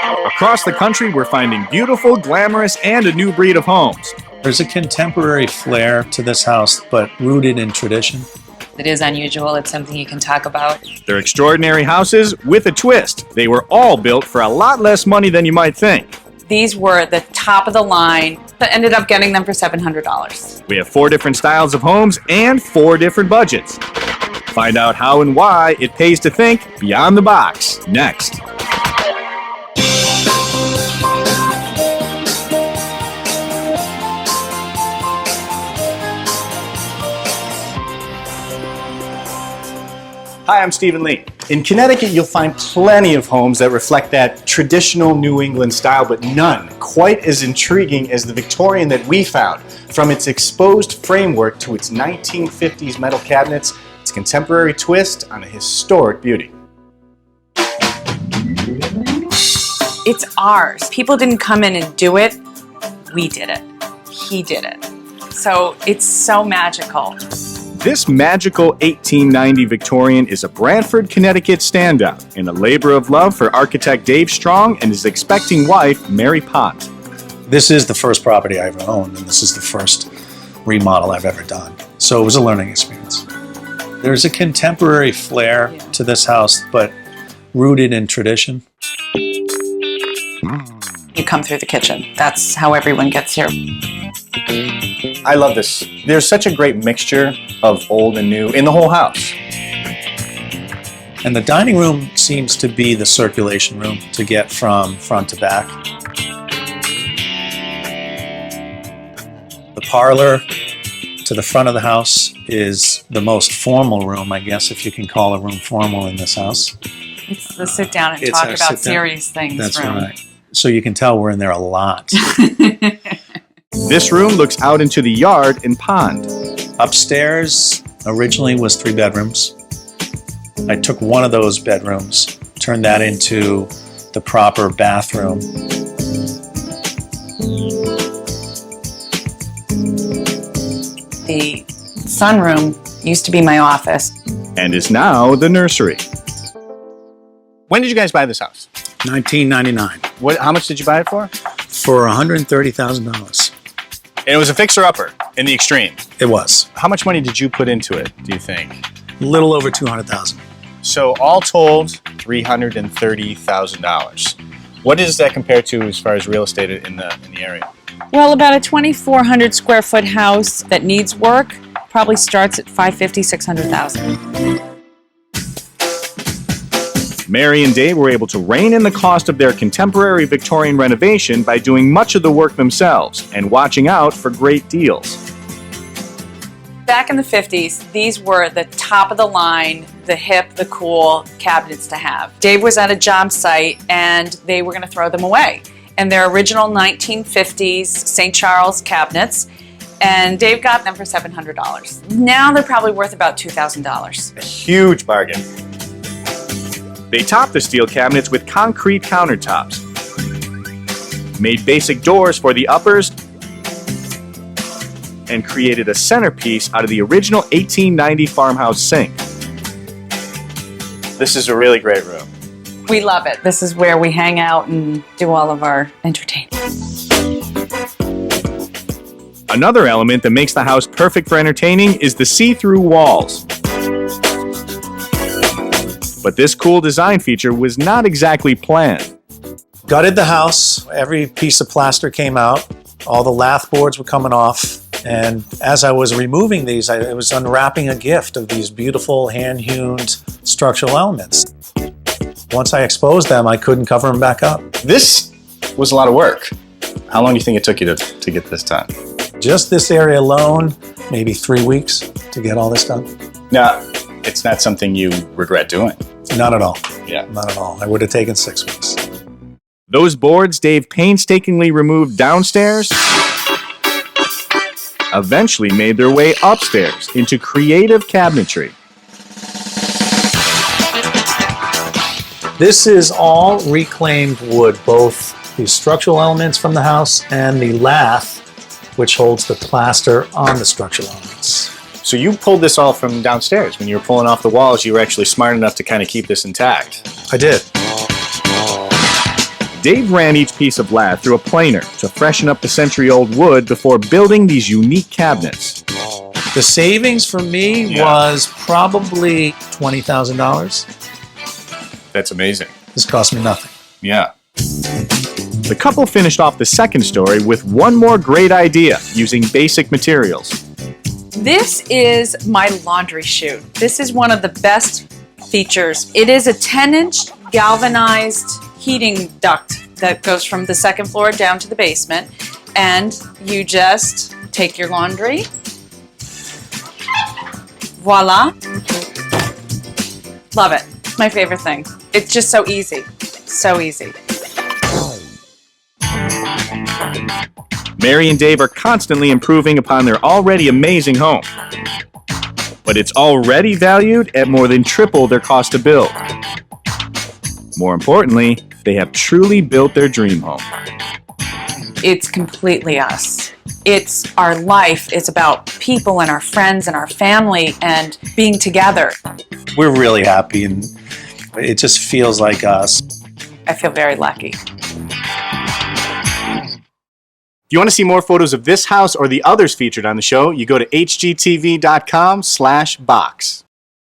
Across the country, we're finding beautiful, glamorous, and a new breed of homes. There's a contemporary flair to this house, but rooted in tradition. It is unusual. It's something you can talk about. They're extraordinary houses with a twist. They were all built for a lot less money than you might think. These were the top of the line. I ended up getting them for $700. We have 4 different styles of homes and 4 different budgets. Find out how and why it pays to think beyond the box next. Hi, I'm Stephen Lee. In Connecticut, you'll find plenty of homes that reflect that traditional New England style, but none quite as intriguing as the Victorian that we found. From its exposed framework to its 1950s metal cabinets, its contemporary twist on a historic beauty. It's ours. People didn't come in and do it. We did it. He did it. So it's so magical. This magical 1890 Victorian is a Branford, Connecticut standout and a labor of love for architect Dave Strong and his expecting wife, Mary Pott. This is the first property I ever owned, and this is the first remodel I've ever done. So it was a learning experience. There's a contemporary flair to this house, but rooted in tradition. You come through the kitchen. That's how everyone gets here. I love this. There's such a great mixture of old and new in the whole house. And the dining room seems to be the circulation room to get from front to back. The parlor to the front of the house is the most formal room, I guess, if you can call a room formal in this house. It's the sit down and talk about serious things That's room. right. So you can tell we're in there a lot. This room looks out into the yard and pond. Upstairs originally was 3 bedrooms. I took one of those bedrooms, turned that into the proper bathroom. The sunroom used to be my office. And is now the nursery. When did you guys buy this house? 1999. How much did you buy it for? For $130,000. And it was a fixer-upper in the extreme. It was. How much money did you put into it, do you think? A little over $200,000. So all told, $330,000. What does that compare to as far as real estate in the area? Well, about a 2,400 square foot house that needs work probably starts at $550,000, $600,000. Mary and Dave were able to rein in the cost of their contemporary Victorian renovation by doing much of the work themselves and watching out for great deals. Back in the 50s, these were the top of the line, the hip, the cool cabinets to have. Dave was at a job site and they were going to throw them away. And they're original 1950s St. Charles cabinets, and Dave got them for $700. Now they're probably worth about $2,000. A huge bargain. They topped the steel cabinets with concrete countertops, made basic doors for the uppers, and created a centerpiece out of the original 1890 farmhouse sink. This is a really great room. We love it. This is where we hang out and do all of our entertainment. Another element that makes the house perfect for entertaining is the see-through walls. But this cool design feature was not exactly planned. Gutted the house, every piece of plaster came out, all the lath boards were coming off, and as I was removing these, I was unwrapping a gift of these beautiful hand-hewn structural elements. Once I exposed them, I couldn't cover them back up. This was a lot of work. How long do you think it took you to get this done? Just this area alone, maybe 3 weeks to get all this done. Now, it's not something you regret doing. Not at all. Yeah. Not at all. I would have taken 6 weeks. Those boards Dave painstakingly removed downstairs eventually made their way upstairs into creative cabinetry. This is all reclaimed wood, both the structural elements from the house and the lath, which holds the plaster on the structural elements. So you pulled this all from downstairs. When you were pulling off the walls, you were actually smart enough to kind of keep this intact. I did. Dave ran each piece of lath through a planer to freshen up the century-old wood before building these unique cabinets. The savings for me was probably $20,000. That's amazing. This cost me nothing. Yeah. The couple finished off the second story with one more great idea using basic materials. This is my laundry chute. This is one of the best features. It is a 10-inch galvanized heating duct that goes from the second floor down to the basement, and you just take your laundry. Voila. Love it. It's my favorite thing. It's just so easy. So easy. Mary and Dave are constantly improving upon their already amazing home. But it's already valued at more than triple their cost to build. More importantly, they have truly built their dream home. It's completely us. It's our life. It's about people and our friends and our family and being together. We're really happy, and it just feels like us. I feel very lucky. If you want to see more photos of this house or the others featured on the show, you go to hgtv.com/box.